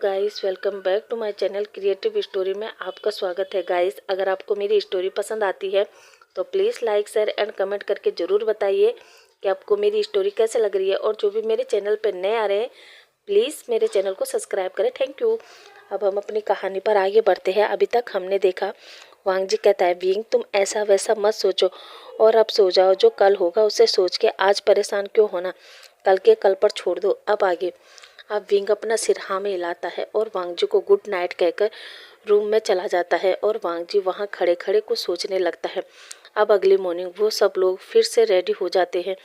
Guys, welcome back to my channel creative story में आपका स्वागत है। गाइस, अगर आपको मेरी स्टोरी पसंद आती है तो please like share and comment करके ज़रूर बताइए कि आपको मेरी स्टोरी कैसे लग रही है। और जो भी मेरे चैनल पर नए आ रहे हैं प्लीज़ मेरे चैनल को सब्सक्राइब करें। Thank you. अब हम अपनी कहानी पर आगे बढ़ते हैं। अभी तक हमने देखा वांग जी कहता है, विंग तुम ऐसा वैसा मत सोचो और अब सो जाओ। जो कल होगा उसे सोच के आज परेशान क्यों होना, कल के कल पर छोड़ दो। अब आगे। अब विंग अपना सिर हाँ में हिलाता है और वांग जी को गुड नाइट कहकर रूम में चला जाता है और वांग जी वहाँ खड़े खड़े कुछ सोचने लगता है। अब अगली मॉर्निंग वो सब लोग फिर से रेडी हो जाते हैं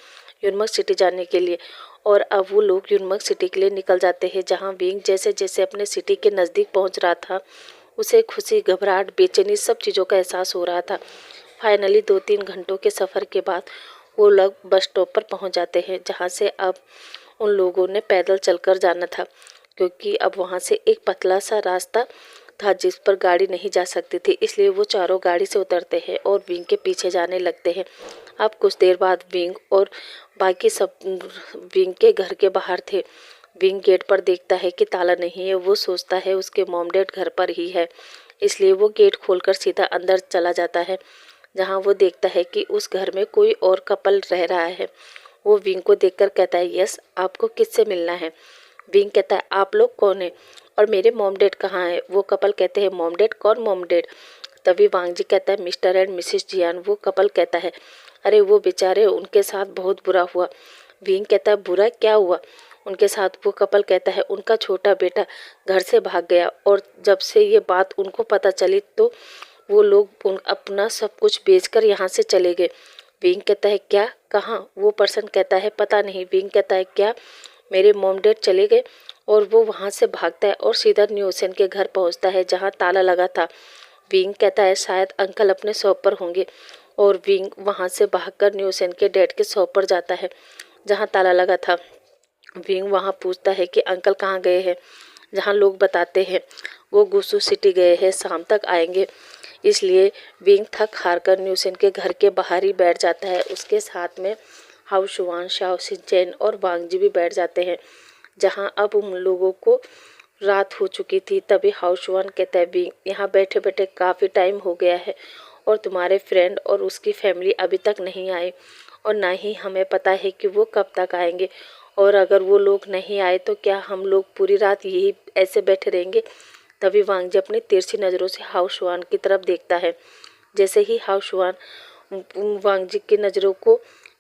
यूनमक सिटी जाने के लिए। और अब वो लोग यूनमक सिटी के लिए निकल जाते हैं, जहाँ विंग जैसे जैसे अपने सिटी के नज़दीक पहुँच रहा था उसे खुशी, घबराहट, बेचैनी सब चीज़ों का एहसास हो रहा था। फाइनली 2-3 घंटों के सफ़र के बाद वो लोग बस स्टॉप पर पहुंच जाते हैं, जहां से अब उन लोगों ने पैदल चलकर जाना था, क्योंकि अब वहां से एक पतला सा रास्ता था जिस पर गाड़ी नहीं जा सकती थी। इसलिए वो चारों गाड़ी से उतरते हैं और विंग के पीछे जाने लगते हैं। अब कुछ देर बाद विंग और बाकी सब विंग के घर के बाहर थे। विंग गेट पर देखता है कि ताला नहीं है। वो सोचता है उसके मॉम डैड घर पर ही है, इसलिए वो गेट खोलकर सीधा अंदर चला जाता है, जहां वो देखता है कि उस घर में कोई और कपल रह रहा है। वो विंग को देखकर कहता है, यस, आपको किससे मिलना है? विंग कहता है, आप लोग कौन है और मेरे मॉम डैड कहाँ है? वो कपल कहते हैं, मॉम डैड? कौन मॉम डैड? तभी वांग जी कहता है, मिस्टर एंड मिसेस जियान। वो कपल कहता है, अरे वो बेचारे, उनके साथ बहुत बुरा हुआ। विंग कहता है, बुरा क्या हुआ उनके साथ? वो कपल कहता है, उनका छोटा बेटा घर से भाग गया और जब से ये बात उनको पता चली तो वो लोग अपना सब कुछ बेचकर यहाँ से चले गए। विंग कहता है, क्या? कहाँ? वो पर्सन कहता है, पता नहीं। विंग कहता है, क्या मेरे मॉम डैड चले गए? और वो वहाँ से भागता है और सीधा न्यू ओशन के घर पहुँचता है, जहाँ ताला लगा था। विंग कहता है, शायद अंकल अपने शॉप पर होंगे। और विंग वहाँ से भागकर न्यू ओशन के डैड के शॉप पर जाता है, जहाँ ताला लगा था। विंग वहाँ पूछता है कि अंकल कहाँ गए हैं, जहाँ लोग बताते हैं वो गुसू सिटी गए हैं, शाम तक आएंगे। इसलिए विंग थक हार कर न्यूसेन के घर के बाहर ही बैठ जाता है। उसके साथ में हाउ शुआन, शाओ सिंचेन और वांग जी भी बैठ जाते हैं, जहां अब उन लोगों को रात हो चुकी थी। तभी हाउ शुआन कहता है, विंग, यहाँ बैठे बैठे काफ़ी टाइम हो गया है और तुम्हारे फ्रेंड और उसकी फैमिली अभी तक नहीं आए और ना ही हमें पता है कि वो कब तक आएंगे। और अगर वो लोग नहीं आए तो क्या हम लोग पूरी रात यही ऐसे बैठे रहेंगे? तभी वांग जी अपनी तिरछी नज़रों से हाउ शुआन की तरफ देखता है। जैसे ही हाउ शुआन वांग जी की नज़रों को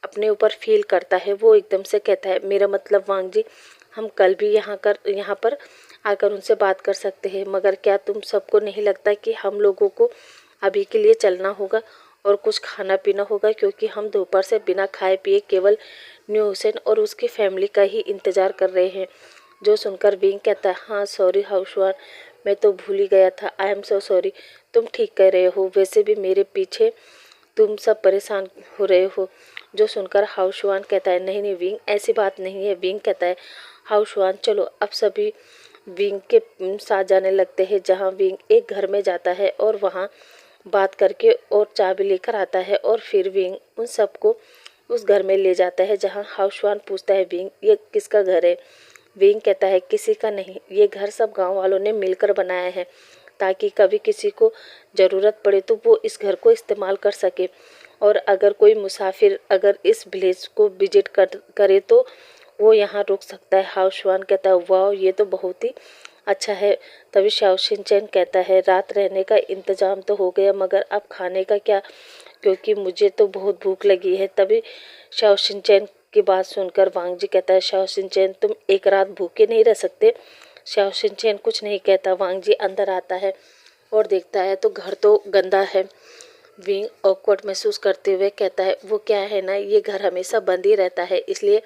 अपने ऊपर फील करता है, वो एकदम से कहता है, मेरा मतलब वांग जी, हम कल भी यहाँ पर आकर उनसे बात कर सकते हैं, मगर क्या तुम सबको नहीं लगता कि हम लोगों को अभी के लिए चलना होगा और कुछ खाना पीना होगा, क्योंकि हम दोपहर से बिना खाए पिए केवल न्यू हुसैन और उसकी फैमिली का ही इंतज़ार कर रहे हैं। जो सुनकर विंग कहता है, हाँ सॉरी हाउ शुआन, मैं तो भूल ही गया था। I am so sorry. तुम ठीक कह रहे हो, वैसे भी मेरे पीछे तुम सब परेशान हो रहे हो। जो सुनकर हाउ शुआन कहता है, नहीं नहीं विंग, ऐसी बात नहीं है। विंग कहता है, हाउ शुआन चलो। अब सभी विंग के साथ जाने लगते हैं, जहाँ विंग एक घर में जाता है और वहाँ बात करके और चाबी लेकर आता है और फिर विंग उन सबको उस घर में ले जाता है, जहाँ हाउ शुआन पूछता है, विंग ये किसका घर है? विंग कहता है, किसी का नहीं, ये घर सब गांव वालों ने मिलकर बनाया है, ताकि कभी किसी को ज़रूरत पड़े तो वो इस घर को इस्तेमाल कर सके। और अगर कोई मुसाफिर अगर इस विलेज को विजिट करे तो वो यहाँ रुक सकता है। हाउ शुआन कहता है, वाह, ये तो बहुत ही अच्छा है। तभी शाओ शिनचैन कहता है, रात रहने का इंतज़ाम तो हो गया, मगर अब खाने का क्या, क्योंकि मुझे तो बहुत भूख लगी है। तभी शाओ शिनचैन की बात सुनकर वांग जी कहता है, शाओ शिनचैन, तुम एक रात भूखे नहीं रह सकते? शाओ शिनचैन कुछ नहीं कहता। वांग जी अंदर आता है और देखता है तो घर तो गंदा है। विंग ऑकवर्ड महसूस करते हुए कहता है, वो क्या है ना, ये घर हमेशा बंद ही रहता है, इसलिए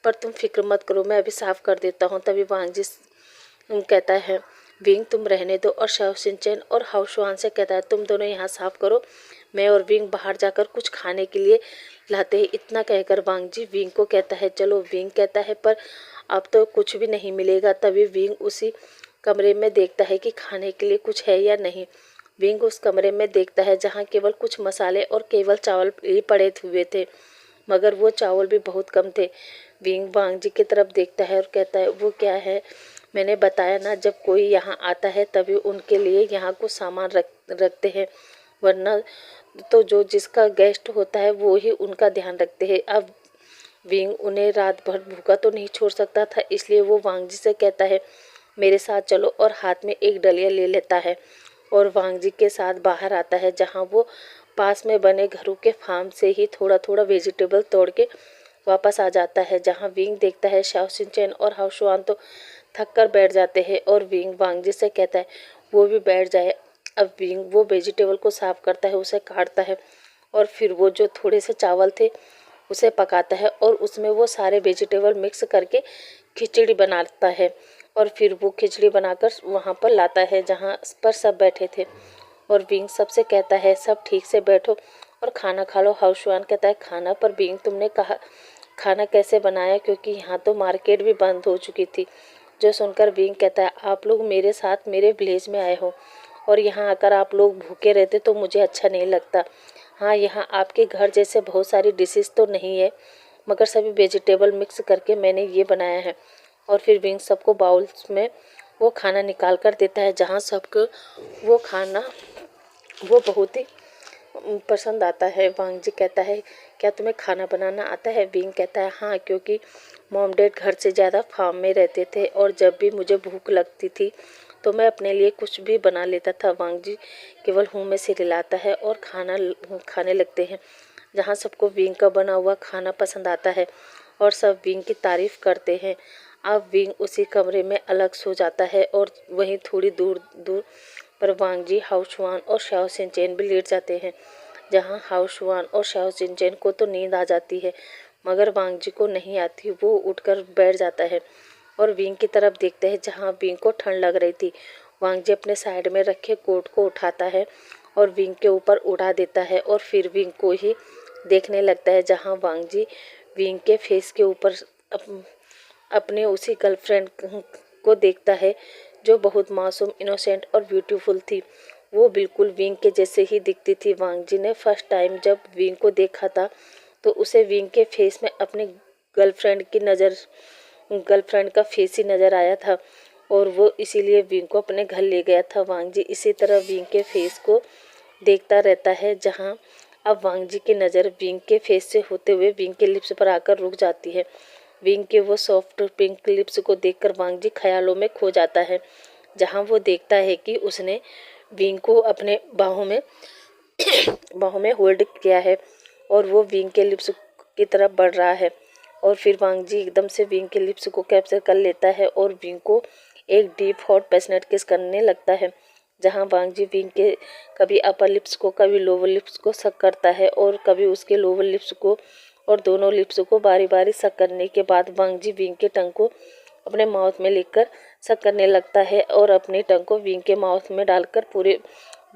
पर तुम फिक्र मत करो, मैं अभी साफ कर देता हूँ। तभी वांग जी कहता है, विंग तुम रहने दो। और शाओ शिनचैन और हाउ शुआन से कहता है, तुम दोनों यहाँ साफ करो, मैं और विंग बाहर जाकर कुछ खाने के लिए लाते हैं। इतना कहकर वांग जी विंग को कहता है, चलो। विंग कहता है, पर अब तो कुछ भी नहीं मिलेगा। तभी विंग उसी कमरे में देखता है कि खाने के लिए कुछ है या नहीं। विंग उस कमरे में देखता है जहाँ केवल कुछ मसाले और केवल चावल ही पड़े हुए थे, मगर वो चावल भी बहुत कम थे। विंग वांग जी की तरफ देखता है और कहता है, वो क्या है? मैंने बताया ना, जब कोई यहाँ आता है तभी उनके लिए यहाँ कुछ सामान रखते हैं, वरना तो जो जिसका गेस्ट होता है वो ही उनका ध्यान रखते हैं। अब विंग उन्हें रात भर भूखा तो नहीं छोड़ सकता था, इसलिए वो वांग जी से कहता है मेरे साथ चलो, और हाथ में एक डलिया ले लेता है और वांग जी के साथ बाहर आता है, जहाँ वो पास में बने घरों के फार्म से ही थोड़ा थोड़ा वेजिटेबल तोड़ के वापस आ जाता है। जहाँ विंग देखता है शाओ सिंचेन और हाओशुआन तो थक कर बैठ जाते हैं और विंग वांग जी से कहता है वो भी बैठ जाए। अब विंग वो वेजिटेबल को साफ करता है, उसे काटता है और फिर वो जो थोड़े से चावल थे उसे पकाता है और उसमें वो सारे वेजिटेबल मिक्स करके खिचड़ी बनाता है और फिर वो खिचड़ी बनाकर वहाँ पर लाता है जहाँ पर सब बैठे थे और विंग सबसे कहता है सब ठीक से बैठो और खाना खा लो। हाउसवान कहता है खाना, पर विंग तुमने कहा खाना कैसे बनाया, क्योंकि यहाँ तो मार्केट भी बंद हो चुकी थी। जो सुनकर विंग कहता है आप लोग मेरे साथ मेरे विलेज में आए हो और यहाँ आकर आप लोग भूखे रहते तो मुझे अच्छा नहीं लगता। हाँ, यहाँ आपके घर जैसे बहुत सारी डिशेस तो नहीं है, मगर सभी वेजिटेबल मिक्स करके मैंने ये बनाया है। और फिर विंग सबको बाउल्स में वो खाना निकाल कर देता है, जहाँ सबको वो खाना वो बहुत ही पसंद आता है। वांग जी कहता है क्या तुम्हें खाना बनाना आता है? विंग कहता है हाँ, क्योंकि मॉम डैड घर से ज़्यादा फार्म में रहते थे और जब भी मुझे भूख लगती थी तो मैं अपने लिए कुछ भी बना लेता था। वांग जी केवल हूँ में सिर हिलाता है और खाने लगते हैं, जहाँ सबको विंग का बना हुआ खाना पसंद आता है और सब विंग की तारीफ करते हैं। अब विंग उसी कमरे में अलग सो जाता है और वहीं थोड़ी दूर दूर पर वांग जी, हाओशुआन और शाओ सिंचेन भी लेट जाते हैं, जहाँ हाओशुआन और शाओ सिंचेन को तो नींद आ जाती है मगर वांग जी को नहीं आती। वो उठकर बैठ जाता है और विंग की तरफ देखते हैं, जहाँ विंग को ठंड लग रही थी। वांग जी अपने साइड में रखे कोट को उठाता है और विंग के ऊपर उड़ा देता है और फिर विंग को ही देखने लगता है, जहाँ वांग जी विंग के फेस के ऊपर अपने उसी गर्लफ्रेंड को देखता है जो बहुत मासूम, इनोसेंट और ब्यूटीफुल थी। वो बिल्कुल विंग के जैसे ही दिखती थी। वांग जी ने फर्स्ट टाइम जब विंग को देखा था तो उसे विंग के फेस में अपनी गर्लफ्रेंड का फेस ही नज़र आया था और वो इसीलिए विंग को अपने घर ले गया था। वांग जी इसी तरह विंग के फेस को देखता रहता है, जहाँ अब वांग जी की नज़र विंग के फेस से होते हुए विंग के लिप्स पर आकर रुक जाती है। विंग के वो सॉफ्ट पिंक लिप्स को देखकर वांग जी ख्यालों में खो जाता है, जहाँ वो देखता है कि उसने विंग को अपने बाहों में होल्ड किया है और वो विंग के लिप्स की तरफ बढ़ रहा है। और फिर वांग जी एकदम से विंग के लिप्स को कैप्चर कर लेता है और विंग को एक डीप हॉट पैशनेट किस करने लगता है, जहाँ वांग जी विंग के कभी अपर लिप्स को कभी लोअर लिप्स को सक करता है और कभी उसके लोअर लिप्स को, और दोनों लिप्स को बारी बारी सक करने के बाद वांग जी विंग के टंग को अपने माउथ में लेकर सक करने लगता है और अपनी टंग को विंग के माउथ में डालकर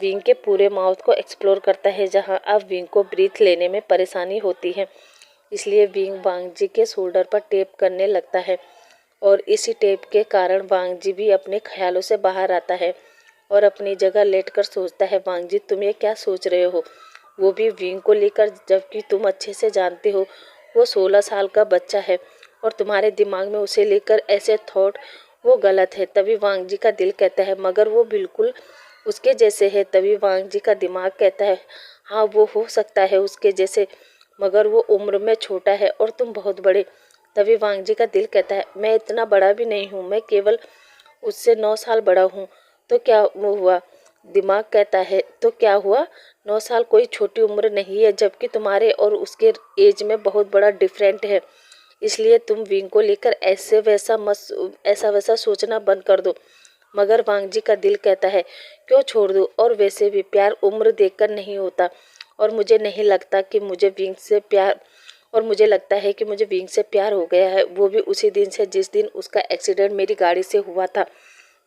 विंग के पूरे माउथ को एक्सप्लोर करता है, जहां अब विंग को ब्रीथ लेने में परेशानी होती है। इसलिए विंग वांग जी के शोल्डर पर टेप करने लगता है और इसी टेप के कारण वांग जी भी अपने ख्यालों से बाहर आता है और अपनी जगह लेटकर सोचता है वांग जी तुम ये क्या सोच रहे हो, वो भी विंग को लेकर, जबकि तुम अच्छे से जानते हो वो 16 साल का बच्चा है और तुम्हारे दिमाग में उसे लेकर ऐसे थॉट वो गलत है। तभी वांग जी का दिल कहता है मगर वो बिल्कुल उसके जैसे है। तभी वांग जी का दिमाग कहता है हाँ वो हो सकता है उसके जैसे, मगर वो उम्र में छोटा है और तुम बहुत बड़े। तभी वांग जी का दिल कहता है मैं इतना बड़ा भी नहीं हूँ, मैं केवल उससे 9 साल बड़ा हूँ, तो क्या वो हुआ? दिमाग कहता है तो क्या हुआ, 9 साल कोई छोटी उम्र नहीं है, जबकि तुम्हारे और उसके एज में बहुत बड़ा डिफरेंट है। इसलिए तुम विंग को लेकर ऐसा वैसा सोचना बंद कर दो। मगर वांग जी का दिल कहता है क्यों छोड़ दूँ, और वैसे भी प्यार उम्र देखकर नहीं होता और मुझे नहीं लगता कि मुझे विंग से प्यार और मुझे लगता है कि मुझे विंग से प्यार हो गया है, वो भी उसी दिन से जिस दिन उसका एक्सीडेंट मेरी गाड़ी से हुआ था।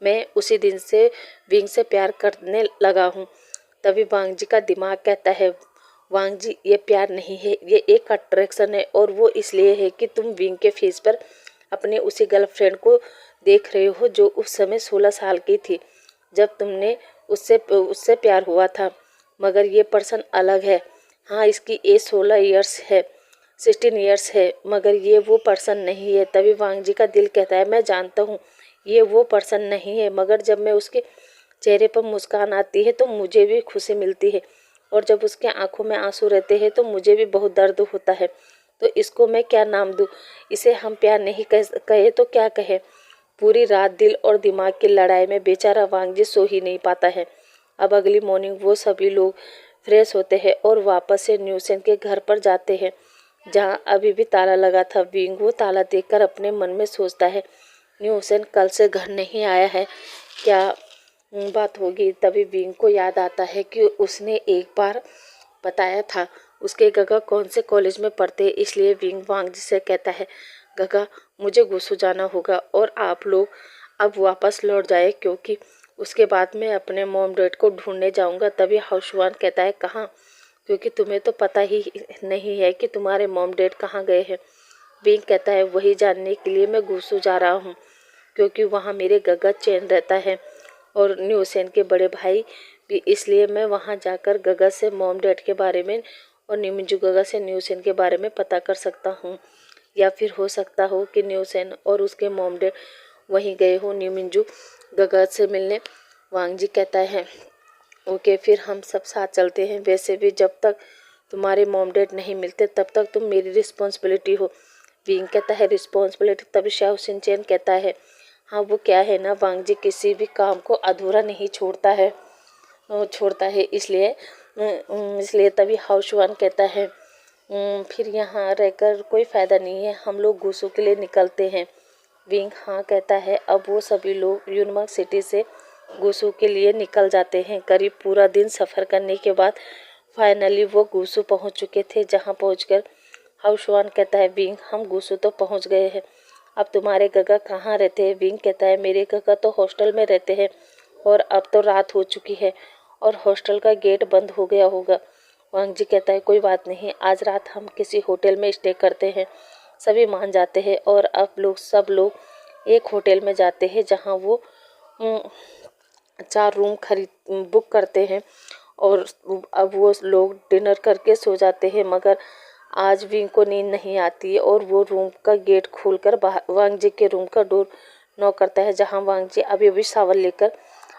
मैं उसी दिन से विंग से प्यार करने लगा हूँ। तभी वांग जी का दिमाग कहता है वांग जी ये प्यार नहीं है, ये एक अट्रैक्शन है और वो इसलिए है कि तुम विंग के फेस पर अपने उसी गर्लफ्रेंड को देख रहे हो जो उस समय 16 साल की थी जब तुमने उससे प्यार हुआ था, मगर ये पर्सन अलग है। हाँ, इसकी एज 16 ईयर्स है, 16 ईयर्स है, मगर ये वो पर्सन नहीं है। तभी वांग जी का दिल कहता है मैं जानता हूँ ये वो पर्सन नहीं है, मगर जब मैं उसके चेहरे पर मुस्कान आती है तो मुझे भी खुशी मिलती है, और जब उसके आंखों में आंसू रहते हैं तो मुझे भी बहुत दर्द होता है। तो इसको मैं क्या नाम दूँ? इसे हम प्यार नहीं कहे तो क्या कहे? पूरी रात दिल और दिमाग की लड़ाई में बेचारा वांगजी सो ही नहीं पाता है। अब अगली मॉर्निंग वो सभी लोग फ्रेश होते हैं और वापस से न्यूसेन के घर पर जाते हैं, जहाँ अभी भी ताला लगा था। विंग वो ताला देखकर अपने मन में सोचता है, न्यूसेन कल से घर नहीं आया है, क्या बात होगी। तभी विंग को याद आता है कि उसने एक बार बताया था उसके गगा कौन से कॉलेज में पढ़ते हैं। इसलिए विंग वांगजी से कहता है, गगा मुझे गुसू जाना होगा और आप लोग अब वापस लौट जाए, क्योंकि उसके बाद मैं अपने मॉम डैड को ढूंढने जाऊंगा। तभी हाउसवान कहता है, कहाँ? क्योंकि तुम्हें तो पता ही नहीं है कि तुम्हारे मॉम डैड कहाँ गए हैं। विंग कहता है, वही जानने के लिए मैं गुसू जा रहा हूँ, क्योंकि वहाँ मेरे गगा चैन रहता है और न्यूसेन के बड़े भाई भी, इसलिए मैं वहाँ जाकर गगा से मॉम डैड के बारे में और निमिंजू गगा से न्यूसेन के बारे में पता कर सकता हूँ। या फिर हो सकता हो कि न्यूसेन और उसके मॉम डैड वहीं गए हो निमिंजू गगा से मिलने। वांगजी कहता है, ओके फिर हम सब साथ चलते हैं। वैसे भी जब तक तुम्हारे मॉम डैड नहीं मिलते तब तक तुम मेरी रिस्पॉन्सिबिलिटी हो। विंग कहता है, रिस्पॉन्सिबिलिटी? तभी शाओ शिनचैन कहता है, हाँ वो क्या है ना, वांगजी किसी भी काम को अधूरा नहीं छोड़ता है इसलिए तभी हाउसवान कहता है, फिर यहाँ रहकर कोई फ़ायदा नहीं है, हम लोग गुसू के लिए निकलते हैं। विंग हाँ कहता है। अब वो सभी लोग यूनमार्क सिटी से गुसू के लिए निकल जाते हैं। करीब पूरा दिन सफ़र करने के बाद फाइनली वो गुसू पहुंच चुके थे, जहां पहुंचकर हाउसवान कहता है, विंग हम गुसू तो पहुंच गए हैं, अब तुम्हारे गगा कहाँ रहते हैं? विंग कहता है, मेरे गगा तो हॉस्टल में रहते हैं और अब तो रात हो चुकी है और हॉस्टल का गेट बंद हो गया होगा। वांगजी कहता है, कोई बात नहीं, आज रात हम किसी होटल में स्टे करते हैं। सभी मान जाते हैं और अब सब लोग एक होटल में जाते हैं, जहां वो 4 रूम बुक करते हैं और अब वो लोग डिनर करके सो जाते हैं। मगर आज विंग को नींद नहीं आती है और वो रूम का गेट खोलकर वांगजी के रूम का डोर नॉक करता है, जहां वांगजी अभी अभी शावर लेकर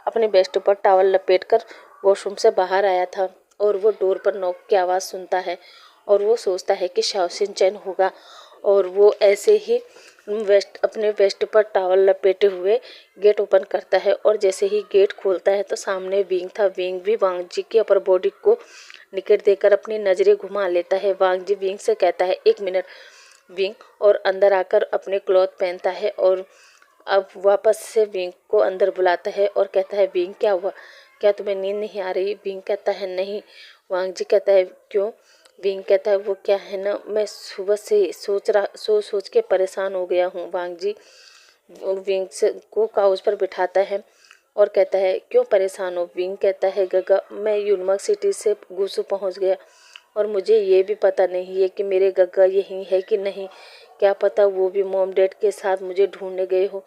अपने बेस्ट पर टॉवल लपेटकर वॉशरूम से बाहर आया था और वो डोर पर नॉक की आवाज़ सुनता है और वो सोचता है कि शाओ शिनचैन होगा, और वो ऐसे ही अपने वेस्ट पर टॉवल लपेटे हुए गेट ओपन करता है और जैसे ही गेट खोलता है तो सामने विंग था। विंग भी वांगजी की अपर बॉडी को निकट देकर अपनी नज़रें घुमा लेता है। वांगजी विंग से कहता है, 1 मिनट। विंग और अंदर आकर अपने क्लॉथ पहनता है और अब वापस से विंग को अंदर बुलाता है और कहता है, विंग क्या हुआ? क्या तुम्हें नींद नहीं आ रही? विंग कहता है, नहीं। वांगजी कहता है, क्यों? विंग कहता है, वो क्या है ना, मैं सुबह से सोच के परेशान हो गया हूँ। वांगजी विंग से को काउच पर बिठाता है और कहता है, क्यों परेशान हो? विंग कहता है, गगा मैं यूनमार्क सिटी से गुसू पहुँच गया और मुझे ये भी पता नहीं है कि मेरे गगा यहीं है कि नहीं। क्या पता वो भी मॉम डैड के साथ मुझे ढूंढने गए हो,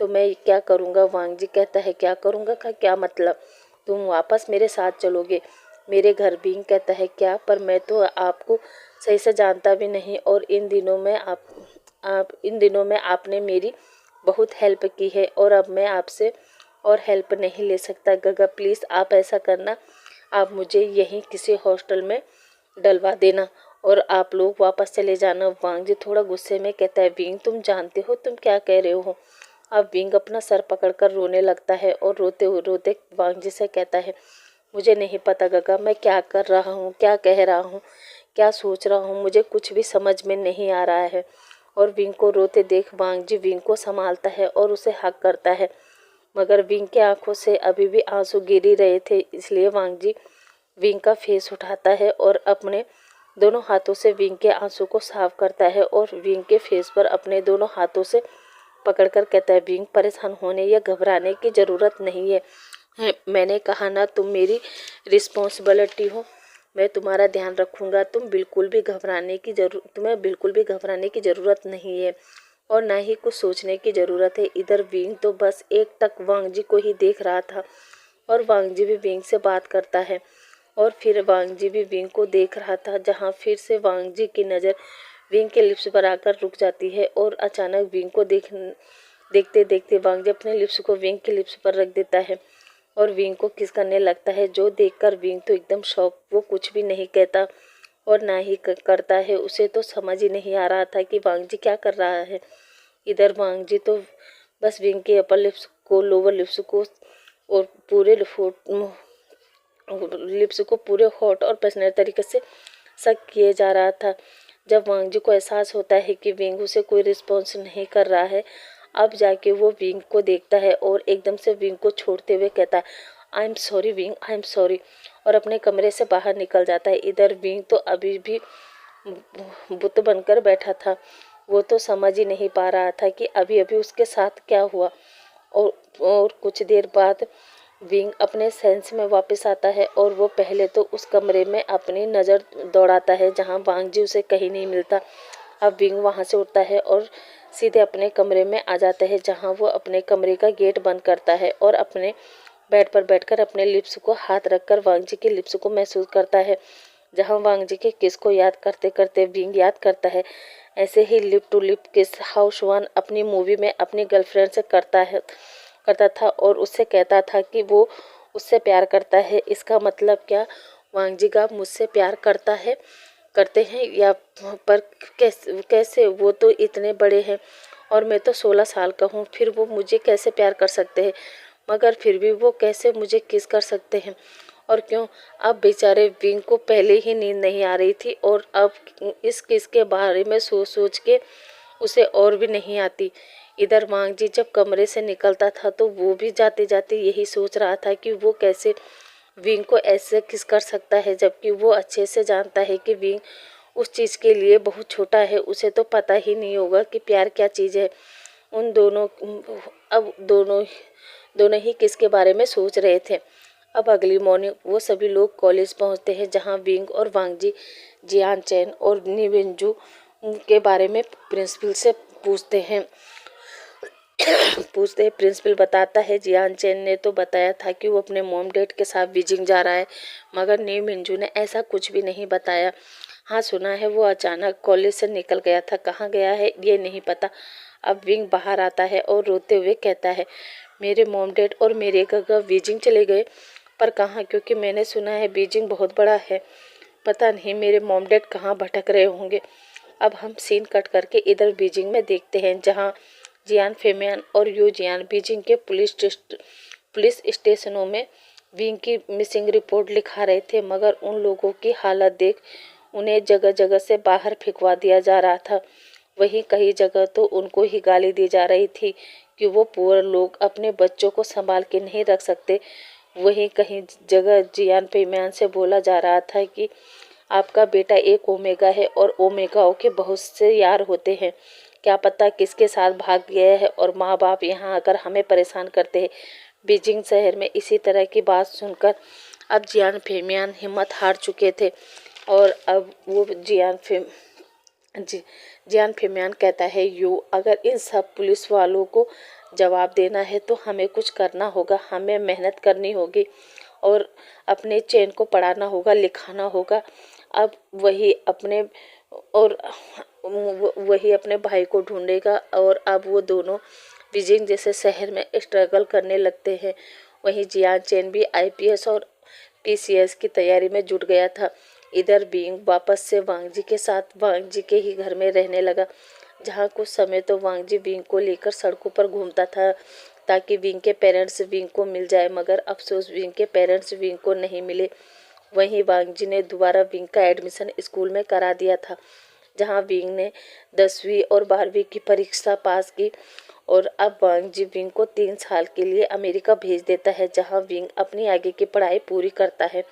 तो मैं क्या करूँगा? वांगजी कहता है, क्या करूँगा का क्या मतलब? तुम वापस मेरे साथ चलोगे मेरे घर? विंग कहता है, क्या? पर मैं तो आपको सही से जानता भी नहीं और इन दिनों में आपने मेरी बहुत हेल्प की है और अब मैं आपसे और हेल्प नहीं ले सकता। गगा प्लीज़ आप ऐसा करना, आप मुझे यहीं किसी हॉस्टल में डलवा देना और आप लोग वापस चले जाना। वांगजी थोड़ा गुस्से में कहता है, विंग तुम जानते हो तुम क्या कह रहे हो? अब विंग अपना सर पकड़कर रोने लगता है और रोते रोते वांगजी से कहता है, मुझे नहीं पता गगा, मैं क्या कर रहा हूँ, क्या कह रहा हूँ, क्या सोच रहा हूँ, मुझे कुछ भी समझ में नहीं आ रहा है। और विंग को रोते देख वांगजी विंग को संभालता है और उसे हक करता है, मगर विंग की आंखों से अभी भी आंसू गिर ही रहे थे। इसलिए वांगजी विंग का फेस उठाता है और अपने दोनों हाथों से विंग के आंसू को साफ करता है और विंग के फेस पर अपने दोनों हाथों से पकड़कर कहता है, विंग परेशान होने या घबराने की ज़रूरत नहीं है। मैंने कहा ना, तुम मेरी रिस्पॉन्सिबिलिटी हो, मैं तुम्हारा ध्यान रखूँगा। तुम्हें बिल्कुल भी घबराने की ज़रूरत नहीं है और ना ही कुछ सोचने की ज़रूरत है। इधर विंग तो बस एक टक वांगजी को ही देख रहा था और वांगजी भी विंग से बात करता है और फिर वांगजी भी विंग को देख रहा था, जहाँ फिर से वांगजी की नज़र विंग के लिप्स पर आकर रुक जाती है और अचानक विंग को देखते देखते वांग जी अपने लिप्स को विंग के लिप्स पर रख देता है और विंग को किस करने लगता है, जो देखकर विंग तो एकदम शॉक, वो कुछ भी नहीं कहता और ना ही करता है। उसे तो समझ ही नहीं आ रहा था कि वांग जी क्या कर रहा है। इधर वांग जी तो बस विंग के अपर लिप्स को, लोअर लिप्स को और पूरे लिप्स को पूरे हॉट और पैशनेट तरीके से सक किए जा रहा था। जब वांग जी को एहसास होता है कि विंग उसे कोई रिस्पॉन्स नहीं कर रहा है, अब जाके वो विंग को देखता है और एकदम से विंग को छोड़ते हुए कहता है, I am sorry wing, I am sorry, और अपने कमरे से बाहर निकल जाता है। इधर विंग तो अभी भी बुत बनकर बैठा था। वो तो समझ ही नहीं पा रहा था कि अभी अभी उसके साथ क्या हुआ। और कुछ देर बाद विंग अपने सेंस में वापस आता है और वो पहले तो उस कमरे में अपनी नज़र दौड़ाता है जहां वांग जी उसे कहीं नहीं मिलता। अब विंग वहां से उठता है और सीधे अपने कमरे में आ जाता है, जहां वो अपने कमरे का गेट बंद करता है और अपने बेड पर बैठकर अपने लिप्स को हाथ रखकर वांग जी के लिप्स को महसूस करता है। जहां वांग जी के किस को याद करते करते विंग याद करता है, ऐसे ही लिप टू लिप किस हाउ श्वान अपनी मूवी में अपनी गर्लफ्रेंड से करता था और उससे कहता था कि वो उससे प्यार करता है। इसका मतलब क्या वांग जी का मुझसे प्यार करते हैं या पर कैसे वो तो इतने बड़े हैं और मैं तो 16 साल का हूँ, फिर वो मुझे कैसे प्यार कर सकते हैं, मगर फिर भी वो कैसे मुझे किस कर सकते हैं और क्यों। अब बेचारे विंग को पहले ही नींद नहीं आ रही थी और अब इस किस के बारे में सोच सोच के उसे और भी नहीं आती। इधर वांग जी जब कमरे से निकलता था तो वो भी जाते जाते यही सोच रहा था कि वो कैसे विंग को ऐसे किस कर सकता है, जबकि वो अच्छे से जानता है कि विंग उस चीज़ के लिए बहुत छोटा है, उसे तो पता ही नहीं होगा कि प्यार क्या चीज़ है। उन दोनों अब दोनों ही किसके बारे में सोच रहे थे। अब अगली मॉर्निंग वो सभी लोग कॉलेज पहुंचते हैं, जहां विंग और वांग जी जियान चैन और नीवेंजू के बारे में प्रिंसिपल से पूछते हैं। प्रिंसिपल बताता है जियान चैन ने तो बताया था कि वो अपने मॉम डैड के साथ बीजिंग जा रहा है, मगर नीव मिंजू ने ऐसा कुछ भी नहीं बताया। हाँ, सुना है वो अचानक कॉलेज से निकल गया था, कहाँ गया है ये नहीं पता। अब विंग बाहर आता है और रोते हुए कहता है, मेरे मॉम डैड और मेरे गगा बीजिंग चले गए, पर कहाँ, क्योंकि मैंने सुना है बीजिंग बहुत बड़ा है। पता नहीं मेरे मॉम डैड कहाँ भटक रहे होंगे। अब हम सीन कट करके इधर बीजिंग में देखते हैं, जहाँ जियान फेमियान और यू जियान बीजिंग के पुलिस स्टेशनों में विंग की मिसिंग रिपोर्ट लिखा रहे थे, मगर उन लोगों की हालत देख उन्हें जगह जगह से बाहर फेंकवा दिया जा रहा था। वहीं कई जगह तो उनको ही गाली दी जा रही थी कि वो पुअर लोग अपने बच्चों को संभाल के नहीं रख सकते। वहीं कहीं जगह जियान फेमियान से बोला जा रहा था कि आपका बेटा एक ओमेगा है और ओमेगाओं के बहुत से यार होते हैं, क्या पता किसके साथ भाग गया है और माँ बाप यहाँ आकर हमें परेशान करते हैं। बीजिंग शहर में इसी तरह की बात सुनकर अब जियान फेमियान हिम्मत हार चुके थे और अब वो जियान फेमियान कहता है, यू अगर इन सब पुलिस वालों को जवाब देना है तो हमें कुछ करना होगा, हमें मेहनत करनी होगी और अपने चैन को पढ़ाना होगा, लिखाना होगा। अब वही अपने भाई को ढूंढेगा और अब वो दोनों बीजिंग जैसे शहर में स्ट्रगल करने लगते हैं। वहीं जियान चैन भी आईपीएस और पीसीएस की तैयारी में जुट गया था। इधर बीइंग वापस से वांग जी के साथ वांग जी के ही घर में रहने लगा, जहाँ कुछ समय तो वांग जी बीइंग को लेकर सड़कों पर घूमता था ताकि विंग के पेरेंट्स विंग को मिल जाए, मगर अफसोस विंग के पेरेंट्स विंग को नहीं मिले। वहीं वांग जी ने दोबारा विंग का एडमिशन स्कूल में करा दिया था, जहां विंग ने 10वीं और 12वीं की परीक्षा पास की और अब वांग जी विंग को 3 साल के लिए अमेरिका भेज देता है, जहां विंग अपनी आगे की पढ़ाई पूरी करता है।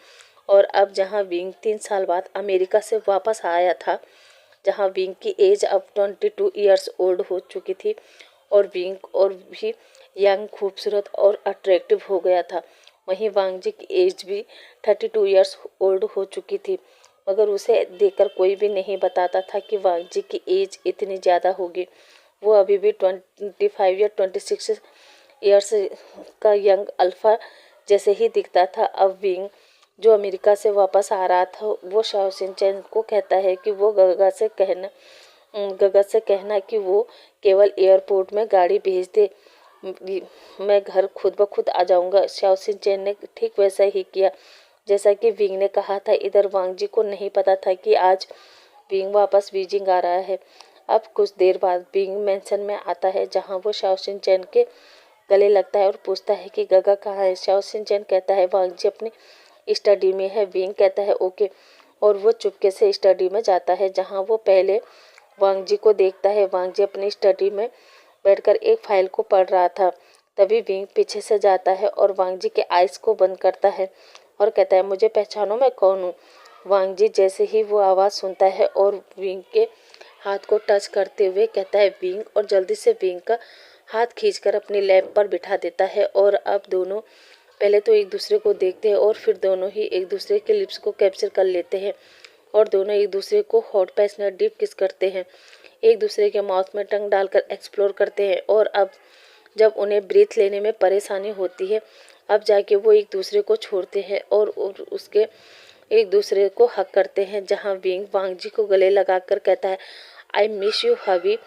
और अब जहां विंग 3 साल बाद अमेरिका से वापस आया था, जहां विंग की एज अब 22 ईयर्स ओल्ड हो चुकी थी और विंग और भी यंग, खूबसूरत और अट्रैक्टिव हो गया था। वहीं वांग जी की एज भी 32 ईयर्स ओल्ड हो चुकी थी, मगर उसे देखकर कोई भी नहीं बताता था कि वांग जी की एज इतनी ज़्यादा होगी। वो अभी भी 25 या 26 ईयर्स का यंग अल्फा जैसे ही दिखता था। अब विंग जो अमेरिका से वापस आ रहा था, वो शाओ सिन चैन को कहता है कि वो गगा से कहना गगन से कहना कि वो केवल एयरपोर्ट में गाड़ी भेज दे, मैं घर खुद ब खुद आ जाऊंगा। शाओ सिन चैन ने ठीक वैसा ही किया जैसा कि विंग ने कहा था। इधर वांग जी को नहीं पता था कि आज विंग वापस बीजिंग आ रहा है। अब कुछ देर बाद विंग मैंशन में आता है जहां वो शाओ सिन चैन के गले लगता है और पूछता है कि गगा कहाँ है। शाओ सिन चैन कहता है वांग जी अपनी स्टडी में है। विंग कहता है ओके, और वो चुपके से स्टडी में जाता है जहाँ वो पहले वांग जी को देखता है। वांग जी अपनी स्टडी में बैठकर एक फाइल को पढ़ रहा था। तभी विंग पीछे से जाता है और वांग जी के आइज को बंद करता है और कहता है मुझे पहचानो, मैं कौन हूँ। वांग जी जैसे ही वो आवाज़ सुनता है और विंग के हाथ को टच करते हुए कहता है विंग, और जल्दी से विंग का हाथ खींचकर अपनी लैब पर बिठा देता है। और अब दोनों पहले तो एक दूसरे को देखते हैं और फिर दोनों ही एक दूसरे के लिप्स को कैप्चर कर लेते हैं और दोनों एक दूसरे को हॉट पैशनेट डीप किस करते हैं, एक दूसरे के माउथ में टंग डालकर एक्सप्लोर करते हैं। और अब जब उन्हें ब्रीथ लेने में परेशानी होती है, अब जाके वो एक दूसरे को छोड़ते हैं और उसके एक दूसरे को हक करते हैं। जहाँ विंग वांग जी को गले लगाकर कहता है आई मिस यू हबी।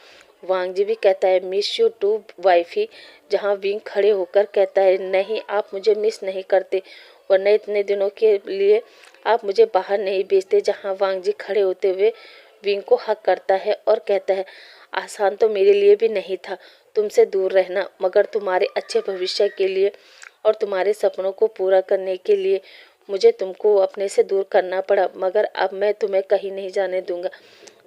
वांग जी भी कहता है मिस यू टू वाइफी। जहाँ विंग खड़े होकर कहता है नहीं, आप मुझे मिस नहीं करते, वरना इतने दिनों के लिए आप मुझे बाहर नहीं भेजते। जहाँ वांग जी खड़े होते हुए विंग को हक करता है और कहता है आसान तो मेरे लिए भी नहीं था तुमसे दूर रहना, मगर तुम्हारे अच्छे भविष्य के लिए और तुम्हारे सपनों को पूरा करने के लिए मुझे तुमको अपने से दूर करना पड़ा, मगर अब मैं तुम्हें कहीं नहीं जाने दूंगा।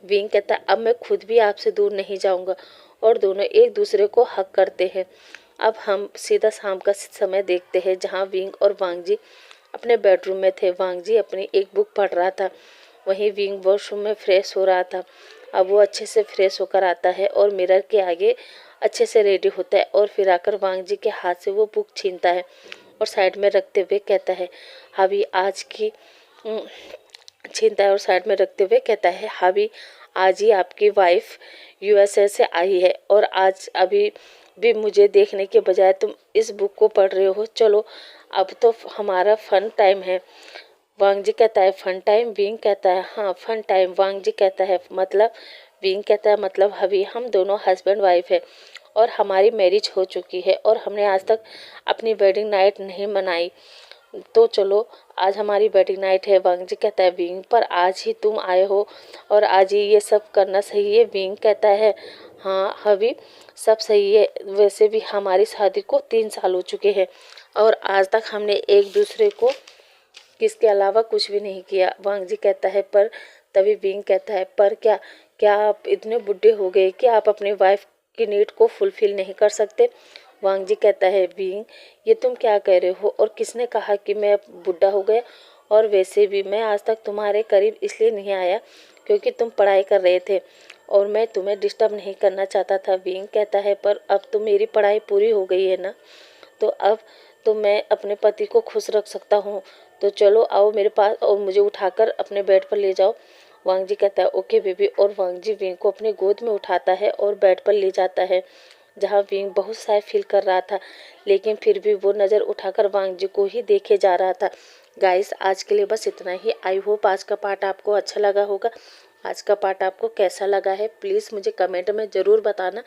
विंग कहता है अब मैं खुद भी आपसे दूर नहीं जाऊंगा, और दोनों एक दूसरे को हक करते हैं। अब हम सीधा शाम का समय देखते हैं जहां विंग और वांग जी अपने बेडरूम में थे। वांग जी अपनी एक बुक पढ़ रहा था, वहीं विंग वॉशरूम में फ्रेश हो रहा था। अब वो अच्छे से फ्रेश होकर आता है और मिरर के आगे अच्छे से रेडी होता है और फिर आकर वांग जी के हाथ से वो बुक छीनता है और साइड में रखते हुए कहता है हावी आज की छीनता है और साइड में रखते हुए कहता है हावी आज ही आपकी वाइफ यूएसए से आई है और आज अभी भी मुझे देखने के बजाय तुम इस बुक को पढ़ रहे हो। चलो अब तो हमारा फन टाइम है। वांग जी कहता है फन टाइम। विंग कहता है हाँ फन टाइम। वांग जी कहता है मतलब, विंग कहता है मतलब अभी हम दोनों हस्बैंड वाइफ है और हमारी मैरिज हो चुकी है और हमने आज तक अपनी वेडिंग नाइट नहीं मनाई, तो चलो आज हमारी वेडिंग नाइट है। वांग जी कहता है विंग पर आज ही तुम आए हो और आज ही ये सब करना सही है। विंग कहता है हाँ हबी सब सही है, वैसे भी हमारी शादी को 3 साल हो चुके हैं और आज तक हमने एक दूसरे को किसके अलावा कुछ भी नहीं किया। वांग जी कहता है पर, तभी विंग कहता है पर क्या क्या आप इतने बुढ़े हो गए कि आप अपनी वाइफ की नीड को फुलफिल नहीं कर सकते। वांग जी कहता है विंग ये तुम क्या कह रहे हो, और किसने कहा कि मैं बुढ़ा हो गया, और वैसे भी मैं आज तक तुम्हारे करीब इसलिए नहीं आया क्योंकि तुम पढ़ाई कर रहे थे और मैं तुम्हें डिस्टर्ब नहीं करना चाहता था। विंग कहता है पर अब तो मेरी पढ़ाई पूरी हो गई है ना, तो अब तो मैं अपने पति को खुश रख सकता हूँ, तो चलो आओ मेरे पास और मुझे उठाकर अपने बेड पर ले जाओ। वांग जी कहता है ओके बेबी, और वांग जी विंग को अपनी गोद में उठाता है और बेड पर ले जाता है जहाँ विंग बहुत शाय फील कर रहा था, लेकिन फिर भी वो नज़र उठाकर वांग जी को ही देखे जा रहा था। गाइस आज के लिए बस इतना ही। आई होप आज का पार्ट आपको अच्छा लगा होगा। आज का पार्ट आपको कैसा लगा है प्लीज़ मुझे कमेंट में ज़रूर बताना,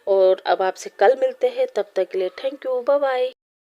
और अब आपसे कल मिलते हैं, तब तक के लिए थैंक यू, बाय बाय।